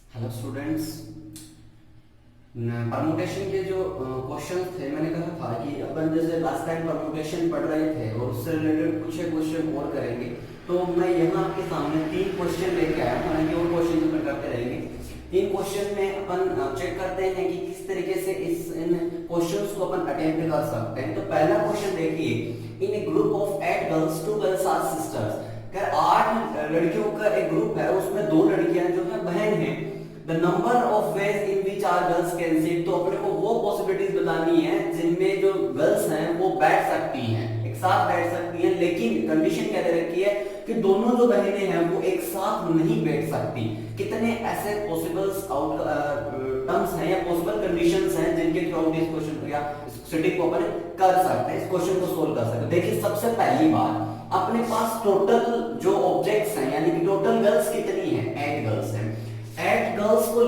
Hello students. Permutation के जो question थे मैंने कहा था कि अपन जैसे लास्ट टाइम परमुटेशन पढ़ रहे थे और उससे रिलेटेड कुछ क्वेश्चन और करेंगे। तो मैं यहाँ आपके सामने 3 क्वेश्चन लेके आया हूँ, हालांकि और क्वेश्चन अपन करते रहेंगे। 3 क्वेश्चन में अपन चेक करते हैं कि किस तरीके से इन क्वेश्चंस को अपन अटेम्प्ट कर सकते हैं। तो पहला क्वेश्चन देखिए, in a group of 8 girls 2 girls are sisters. 8 लड़कियों का एक ग्रुप है, उसमें 2 लड़कियां जो है बहन हैं। The number of ways in which our girls can sit, तो अपने को वो पॉसिबिलिटीज बतानी है जिनमें जो गर्ल्स हैं वो बैठ सकती हैं, एक साथ बैठ सकती हैं, लेकिन कंडीशन क्या दे रखी है कि दोनों जो बहनें हैं वो एक साथ नहीं बैठ सकती। कितने ऐसे पॉसिबल्स टर्म्स हैं या पॉसिबल कंडीशंस हैं जिनके थ्रू इस क्वेश्चन या सिटिंग को अपन कर सकते हैं, इस क्वेश्चन को सोल्व कर सकते हैं। देखिए सबसे पहली बात, अपने पास टोटल जो ऑब्जेक्ट्स हैं यानी कि टोटल गर्ल्स कितनी हैं, 8 गर्ल्स हैं। 8 गर्ल्स को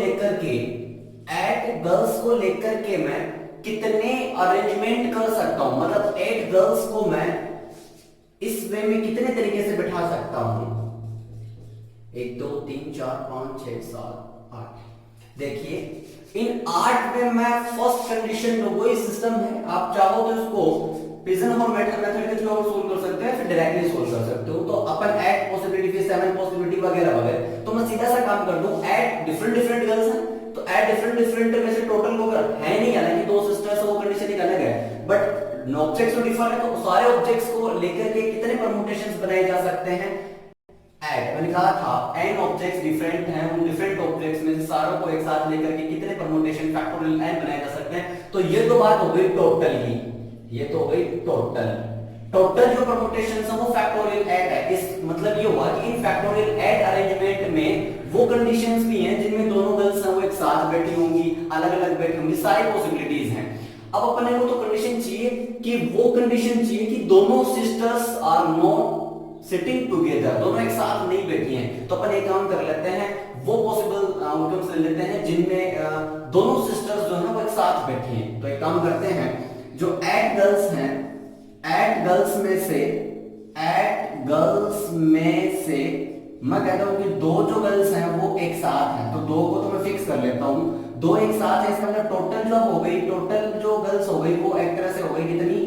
लेकर के मैं कितने अरेंजमेंट कर सकता हूं, मतलब 8 गर्ल्स को मैं इस वे में कितने तरीके से बिठा सकता हूं। 1 2 3 4 5 6 7 8। देखिए इन 8 में मैं फर्स्ट कंडीशन तो वही सिस्टम है, आप चाहो तो इसको पिजनहोल मेथड के थ्रू सोल्व कर सकते हैं, फिर डायरेक्टली सोल्व कर सकते हो। तो अपन 8 पॉसिबिलिटी फिर 7 पॉसिबिलिटी वगैरह वगैरह, तो मैं सीधा सा काम कर दूं, ऐड डिफरेंट गर्ल्स हैं तो ऐड डिफरेंट में से टोटल को है नहीं, हालांकि 2 सिस्टर्स वो कंडीशन एक अलग है, बट ऑब्जेक्ट्स तो डिफर है, तो सारे ऑब्जेक्ट्स को लेकर के कितने परम्यूटेशंस बनाए जा सकते हैं। ऐड मैंने कहा था n ऑब्जेक्ट्स डिफरेंट हैं, उन डिफरेंट ऑब्जेक्ट्स में से सारों को एक साथ लेकर के कितने परम्यूटेशन फैक्टोरियल n बनाए जा सकते हैं। तो ये तो बात हो गई टोटल की, ये तो हो गई टोटल जो परम्यूटेशंस है वो फैक्टोरियल ऐड है। इस मतलब ये हुआ कि इन फैक्टोरियल ऐड अरेंजमेंट में वो कंडीशंस भी हैं जिनमें दोनों गर्ल्स हैं वो एक साथ बैठी होंगी, अलग अलग बैठी होंगी, सारी पॉसिबिलिटीज हैं। अब अपने को तो कंडीशन चाहिए कि वो कंडीशन चाहिए कि दोनों sisters are not sitting together, दोनों एक साथ नहीं बैठी हैं। तो अपन एक काम कर लेते हैं, वो पॉसिबल आउटकम्स ले लेते हैं जिनमें दोनों सिस्टर्स जो है वो एक साथ बैठी हैं। तो एक काम करते हैं, जो 8 गर्ल्स हैं, 8 गर्ल्स में से मैं कहता हूं कि 2 जो गर्ल्स हैं वो एक साथ हैं, तो 2 को तो मैं फिक्स कर लेता हूं, 2 एक साथ है, इसका मतलब टोटल जो हो गई, टोटल जो गर्ल्स हो गई वो एक तरह से हो गई कितनी,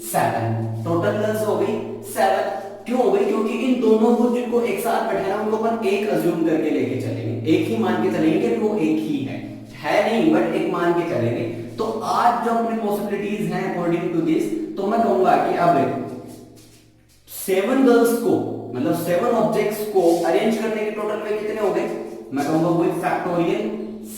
7। टोटल गर्ल्स हो गई 7। क्यों हो गई, क्योंकि इन दोनों को जिनको एक साथ बैठाना उनको अपन एक अज्यूम करके लेके चलेंगे, एक ही मान के चलेंगे कि वो एक ही है नहीं, बट एक मान के चलेंगे। तो आज जो अपने पॉसिबिलिटीज हैं अकॉर्डिंग टू दिस, तो मैं कहूंगा कि अब 7 गर्ल्स को मतलब 7 ऑब्जेक्ट्स को अरेंज करने के टोटल में कितने हो गए, मैं कहूंगा वो फैक्टोरियल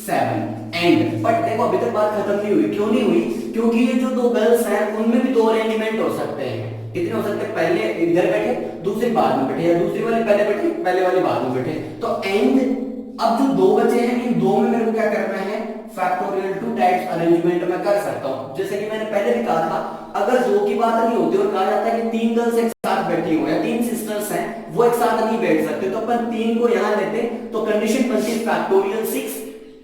7 एंड। बट देखो अभी तक बात खत्म नहीं हुई, क्यों नहीं हुई, क्योंकि ये जो 2 गर्ल्स हैं उनमें भी 2 अरेंजमेंट हो सकते हैं। कितने हो सकते हैं, पहले इधर बैठे दूसरी बाद में बैठे, या दूसरी वाले पहले बैठे पहले वाले बाद में बैठे। तो एंड अब जो 2 बचे हैं इन 2 में मेरे को क्या करना है, फैक्टोरियल 2 टाइप्स अरेंजमेंट में कर सकता हूं। जैसे कि मैंने पहले भी कहा था, अगर 2 की बात नहीं होती और कहा जाता है कि 3 गर्ल्स एक साथ बैठी हुई है, 3 सिस्टर्स हैं वो एक साथ नहीं बैठ सकते, तो अपन 3 को यहां लेते, तो कंडीशन बनती है फैक्टोरियल 6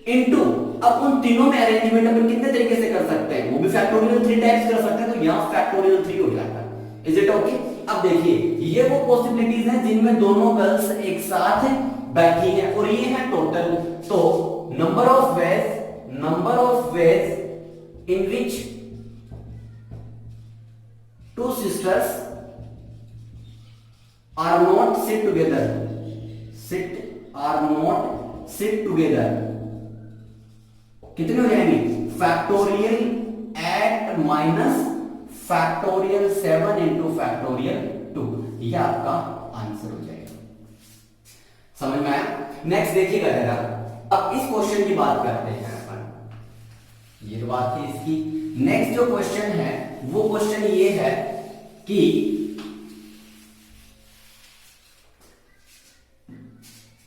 इनटू, अब उन तीनों में अरेंजमेंट अपन कितने तरीके से कर सकते हैं, वो भी फैक्टोरियल 3 टाइप्स कर सकते हैं, तो यहां फैक्टोरियल 3 हो जाता है। Is it okay? अब देखिए ये वो पॉसिबिलिटीज हैं जिनमें दोनों गर्ल्स एक साथ बैठी हैं और ये है टोटल। तो number of ways in which 2 sisters are not sit together कितने हो जाएंगे, factorial 8 minus factorial 7 into factorial 2, ये आपका आंसर हो जाएगा। समझ में आया? नेक्स्ट देखिएगा जरा, अब इस क्वेश्चन की बात करते हैं अपन, ये बात थी इसकी। नेक्स्ट जो क्वेश्चन है वो क्वेश्चन ये है कि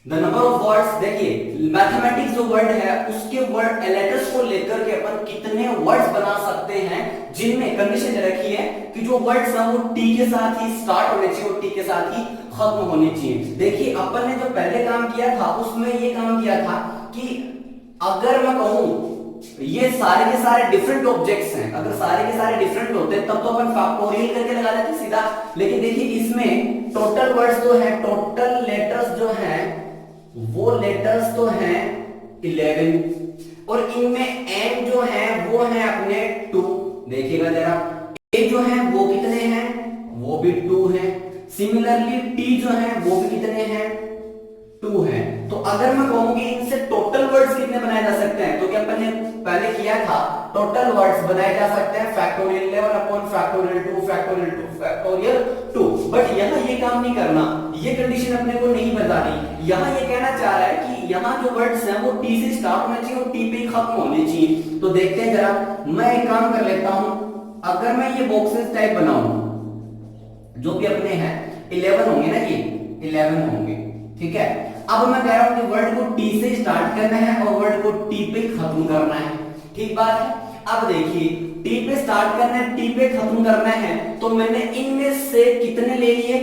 द नंबर ऑफ वर्ड्स, देखिए मैथमेटिक्स जो वर्ड है उसके वर्ड लेटर्स को लेकर के अपन कितने वर्ड्स बना सकते हैं जिनमें कंडीशन रखी है कि जो वर्ड्स हैं वो टी के साथ ही स्टार्ट होने चाहिए और टी के साथ ही खत्म होने चाहिए। देखिए अपन ने जो पहले काम किया था उसमें ये काम किया था कि अगर मैं कहूं ये सारे के सारे डिफरेंट ऑब्जेक्ट्स हैं, अगर सारे के सारे डिफरेंट होते तब तो अपन फैक्टोरियल करके लगा देते सीधा, लेकिन देखिए इसमें टोटल वर्ड्स जो है, टोटल लेटर्स जो हैं वो लेटर्स तो हैं 11 और इनमें n जो है वो है अपने 2। देखिएगा जरा, a जो है वो कितने हैं, वो भी 2 है। सिमिलरली t जो है वो भी कितने हैं, 2 है। तो अगर मैं कहूंगी इनसे टोटल वर्ड्स कितने बनाए जा सकते हैं, तो क्या मैंने पहले किया था, टोटल वर्ड्स बनाए जा सकते हैं factorial level upon factorial 2 factorial 2 factorial 2। But यहां ये काम नहीं करना, ये कंडीशन अपने को नहीं बतानी। यहां ये कहना चाह रहा है कि यहां जो वर्ड्स हैं वो टी से स्टार्ट होने चाहिए और टी पे खत्म होने चाहिए। तो देखते हैं जरा, मैं एक काम कर लेता हूं, अगर मैं ये बॉक्सेस टाइप बनाऊं जो भी अपने हैं 11 होंगे ना, ये 11 होंगे, ठीक है। अब मैं कह रहा हूं कि वर्ड को टी से स्टार्ट करना है और वर्ड को टी पे खत्म करना है, ठीक बात है। अब देखिए, टी पे स्टार्ट करना है, टी पे खत्म करना है, तो मैंने इनमें से कितने ले लिए,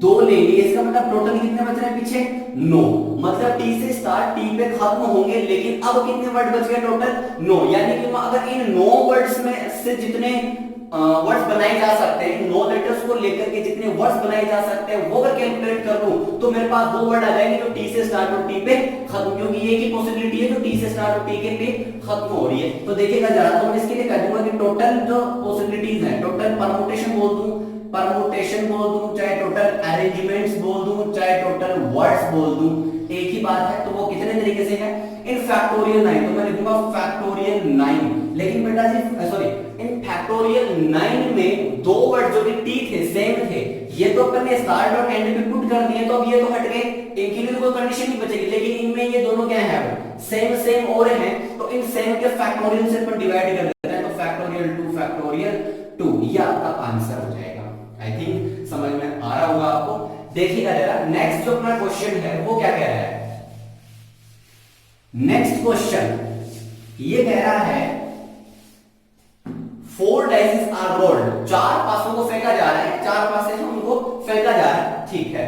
2 ले लिए। इसका मतलब टोटल कितने बच रहे हैं पीछे, 9। मतलब टी से स्टार्ट टी पे खत्म होंगे, लेकिन अब कितने वर्ड बच गए टोटल, 9। यानी कि अगर इन 9 वर्ड्स में से जितने वर्ड्स बनाए जा सकते हैं, 9 लेटर्स को लेकर के जितने वर्ड्स बनाए जा सकते हैं वो अगर कैलकुलेट कर दूं तो मेरे पास 2 वर्ड आ जाएंगे जो टी से स्टार्ट और टी पे खत्म, क्योंकि ये की पॉसिबिलिटी है जो टी से स्टार्ट और टी के पे खत्म हो रही है। तो देखिएगा जरा, तो मैं इसके लिए कह दूंगा कि टोटल जो पॉसिबिलिटीज हैं, टोटल परमुटेशन बोल दूं, परमुटेशन बोल दूं, चाहे टोटल अरेंजमेंट्स बोल दूं, चाहे टोटल वर्ड्स बोल दूं, एक ही बात है। तो वो कितने तरीके से है, इन फैक्टोरियल 9, तो मैं लिखूंगा फैक्टोरियल 9। लेकिन बेटा जी सॉरी, इन फैक्टोरियल 9 में 2 वर्ड जो कि टी थे, सेम थे, ये तो अपन ने स्टार्ट और एंड पे पुट कर दिए, तो अब ये तो हट गए, इनके लिए कोई कंडीशन नहीं बचेगी। लेकिन इनमें ये दोनों क्या है, सेम सेम और हैं, तो इन सेम के फैक्टोरियल से अपन डिवाइड कर देते हैं, तो फैक्टोरियल 2 फैक्टोरियल 2, ये आपका आंसर हो जाएगा। आई थिंक समझ में आ रहा होगा आपको। देखिएगा जरा, नेक्स्ट जो अपना क्वेश्चन है वो क्या कह रहा है। नेक्स्ट क्वेश्चन ये कह रहा है 4 डाइसेस आर रोल्ड, 4 पासों को फेंका जा रहा है, 4 पासे हैं उनको फेंका जा रहा है, ठीक है।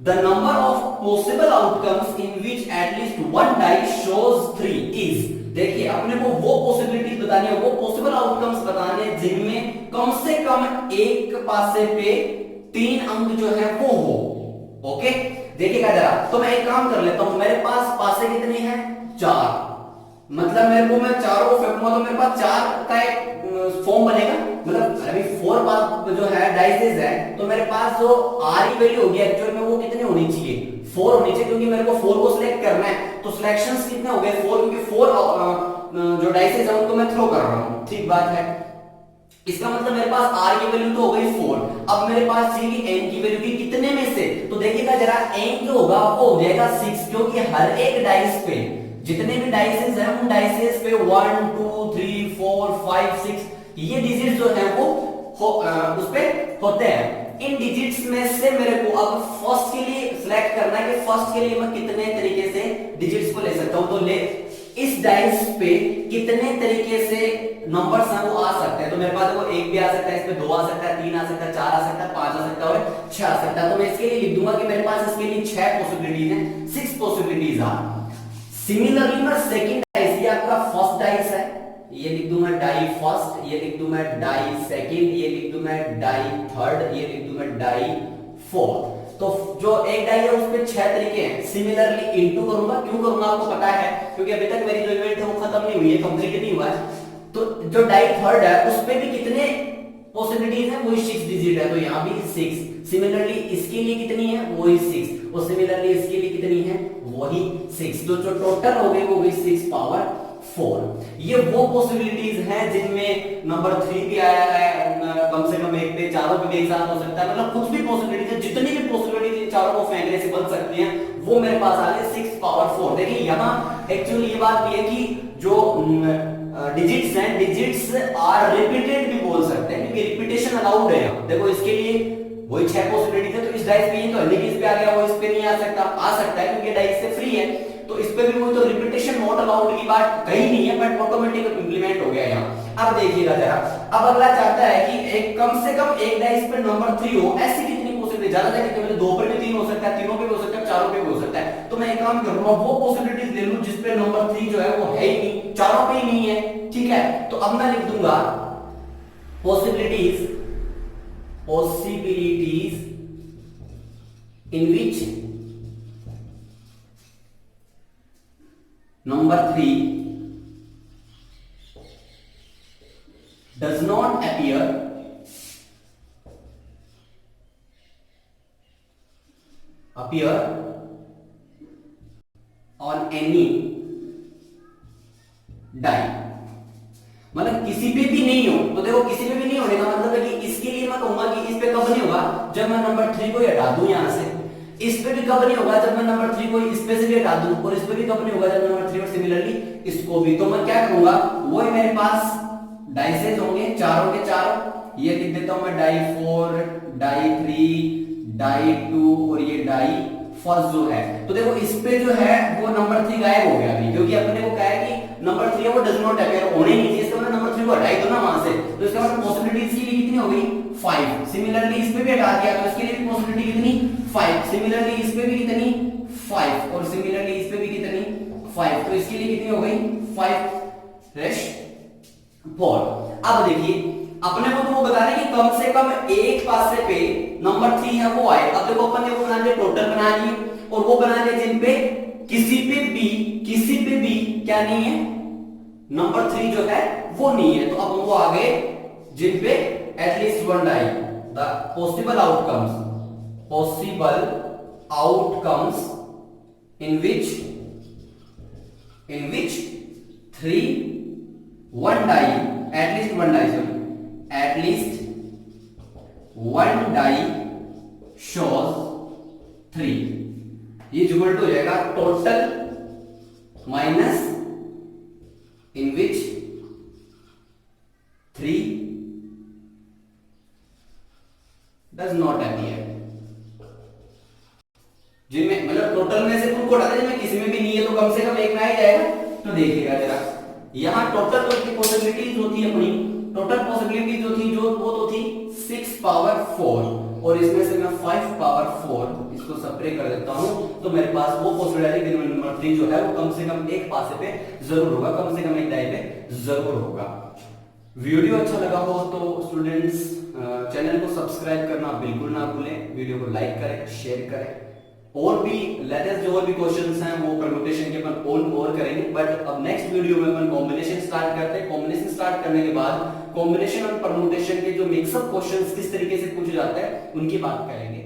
The number of possible outcomes in which at least 1 dice shows 3 is. देखिए, अपने को वो पॉसिबिलिटीज बतानी है, वो पॉसिबल आउटकम्स बताने हैं जिनमें कम से कम एक पासे पे 3 अंक जो है वो हो। ओके, देखिएगा जरा, तो मैं एक काम कर लेता हूं, मेरे पास पासे कितने हैं, 4। मतलब मेरे को, मैं चारों को फेंकूंगा तो मेरे पास 4 का एक फॉर्म बनेगा। मतलब अभी 4 पास जो है डाइसेस है, तो मेरे पास जो आर की वैल्यू होगी एक्चुअल में वो कितने होनी चाहिए, 4 होनी चाहिए, क्योंकि मेरे को 4 को सिलेक्ट करना है। तो सिलेक्शंस कितने हो गए, 4, क्योंकि 4 जो डाइसेस है उनको मैं थ्रो कर रहा हूं, ठीक बात है। इसका मतलब मेरे पास r की वैल्यू तो हो गई 4, अब मेरे पास चाहिए n की वैल्यू की कितने में से, तो देखिएगा जरा, n जो होगा वो हो जाएगा 6, क्योंकि हर एक डाइस पे जितने भी डाइसेस हैं उन डाइसेस पे 1 2 3 4 5 6 ये डिजिट्स जो है वो उस पे होते हैं। इन डिजिट्स में से मेरे को अब फर्स्ट के लिए सिलेक्ट करना है कि फर्स्ट के लिए मैं कितने तरीके से डिजिट्स को ले सकता हूं। तो ले इस डाइस पे कितने तरीके से नंबर्स हैं वो आ सकते हैं, तो मेरे पास वो 1 भी आ सकता है, इस पे 2 आ सकता है, 3 आ सकता है, 4 आ सकता है, 5 आ सकता है और 6 आ सकता है। तो मैं इसके लिए लिख दूंगा कि मेरे पास इसके लिए 6 पॉसिबिलिटीज हैं, 6 पॉसिबिलिटीज आर। सिमिलरली मैं सेकंड डाइस, ये आपका फर्स्ट डाइस है, ये लिख दूं मैं डाई फर्स्ट, ये लिख दूं मैं डाई सेकंड, ये लिख दूं मैं डाई थर्ड, ये लिख दूं मैं डाई फोर्थ। तो जो एक डाई है उस पे 6 तरीके हैं। सिमिलरली इनटू करूंगा, क्यों करूंगा आपको पता है, क्योंकि अभी तक मेरी जो इवेंट है वो खत्म नहीं हुई है, कंप्लीट नहीं हुआ है। तो जो डाई थर्ड है उस पे भी कितने पॉसिबिलिटीज है, वही 6 डिजिट है, तो यहां भी 6। सिमिलरली इसके लिए कितनी है, वही 6, और सिमिलरली इसके लिए कितनी है, वही 6। तो जो टोटल हो गई वो गई 6 पावर 4। ये वो पॉसिबिलिटीज हैं जिनमें नंबर 3 भी आया है, कम से कम एक पे, चारों पे एक साथ हो सकता है, मतलब कुछ भी पॉसिबिलिटीज है, जितनी भी पॉसिबिलिटीज चारों को फेंकने से बन सकती हैं वो मेरे पास आ गए 6 पावर 4। देखिए यहां एक्चुअली ये बात भी है कि जो डिजिट्स हैं, डिजिट्स आर रिपीटेड भी बोल सकते हैं, क्योंकि रिपीटेशन अलाउड है। देखो इसके लिए वही 6 पॉसिबिलिटी है, तो इस डाइस पे तो लेकिन इस पे आ गया, वो इस पे नहीं आ सकता, आ सकता है क्योंकि डाइस से फ्री है, तो इस पे भी कोई तो रिपीटेशन नॉट अलाउड की बात कही नहीं है, बट ऑटोमेटिक इंप्लीमेंट हो गया यहाँ। अब देखिएगा जरा, अब अगला चाहता है कि एक कम से कम एक डाइस पे नंबर 3 हो, ऐसी कितनी पॉसिबिलिटी, ज्यादा से ज्यादा 2 पे भी 3 हो सकता है, 3 पे भी हो सकता है, 4 पे भी हो सकता है। तो मैं एक काम करूंगा, वो पॉसिबिलिटीज ले लूं जिस पे नंबर 3 जो है वो है ही नहीं, 4 पे ही नहीं है, ठीक है। तो अब मैं लिख दूंगा possibilities in which number 3 does not appear on any die, मतलब किसी पे भी नहीं हो। तो देखो किसी पे भी नहीं होने का मतलब है कि इसके लिए मैं कहूंगा कि इस पे कब नहीं होगा, जब मैं नंबर 3 को हटा दूं यहां से। इस पे भी कब नहीं होगा, जब मैं नंबर 3 को इस पे से भी हटा दूं। और इस पे भी कब नहीं होगा, जब नंबर 3 और सिमिलरली इसको भी। तो मैं क्या करूंगा, वही मेरे पास डाइसेज होंगे, चारों के चारों। ये लिख देता हूं मैं डाई 4, डाई 3, डाई 2 और ये डाई फर्स्ट जो है। तो देखो इस पे जो है वो नंबर 3 गायब हो गया अभी, क्योंकि अपने को कहा है कि नंबर 3 है वो डज नॉट अपीयर, होने नहीं चाहिए। इसका मतलब नंबर 3 को हटा ही दो ना वहां से। तो इसका मतलब पॉसिबिलिटीज की भी कितनी हो गई, 5। सिमिलरली इस पे भी हटा दिया तो इसके लिए भी पॉसिबिलिटी कितनी, 5। सिमिलरली इस पे भी कितनी, 5। और सिमिलरली इस पे भी कितनी, 5। तो इसके लिए कितनी हो गई, 5/4। अब देखिए अपने को तो वो बता रहे कि कम से कम एक पासे पे नंबर 3 है वो आए। अब देखो अपन ने वो बना लिया, टोटल बना लिए, और वो बना लिया जिन पे किसी पे भी क्या नहीं है, नंबर 3 जो है वो नहीं है। तो अब वो आ गए जिन पे at least one die. The possible outcomes in which 3 one die, at least one die shows 3। ये इक्वल टू हो जाएगा total minus in which 3 does not appear. जिनमें मतलब टोटल में से कुल को हटा दें, जिनमें किसी में भी नहीं है तो कम से कम एक में आ ही जाएगा। तो देखिएगा जरा, यहां टोटल पॉसिबिलिटीज होती है अपनी, टोटल पॉसिबिलिटी जो थी वो तो थी 6/4, और इसमें से मैं 5/4 इसको सेपरेट कर देता हूं। तो मेरे पास वो पॉसिबिलिटी नंबर 3 जो है वो कम से कम एक पासे पे जरूर होगा, कम से कम एक डाई पे जरूर होगा। वीडियो अच्छा लगा हो तो स्टूडेंट्स चैनल को सब्सक्राइब करना बिल्कुल ना भूलें, वीडियो को लाइक करें, शेयर करें। और भी लेटेस्ट जो और भी क्वेश्चंस हैं वो परम्यूटेशन के अपन और करेंगे। बट अब नेक्स्ट वीडियो में अपन कॉम्बिनेशन स्टार्ट करते हैं। कॉम्बिनेशन स्टार्ट करने के बाद कॉम्बिनेशन और परम्यूटेशन के जो मिक्सअप क्वेश्चंस किस तरीके से पूछे जाते हैं उनकी बात करेंगे।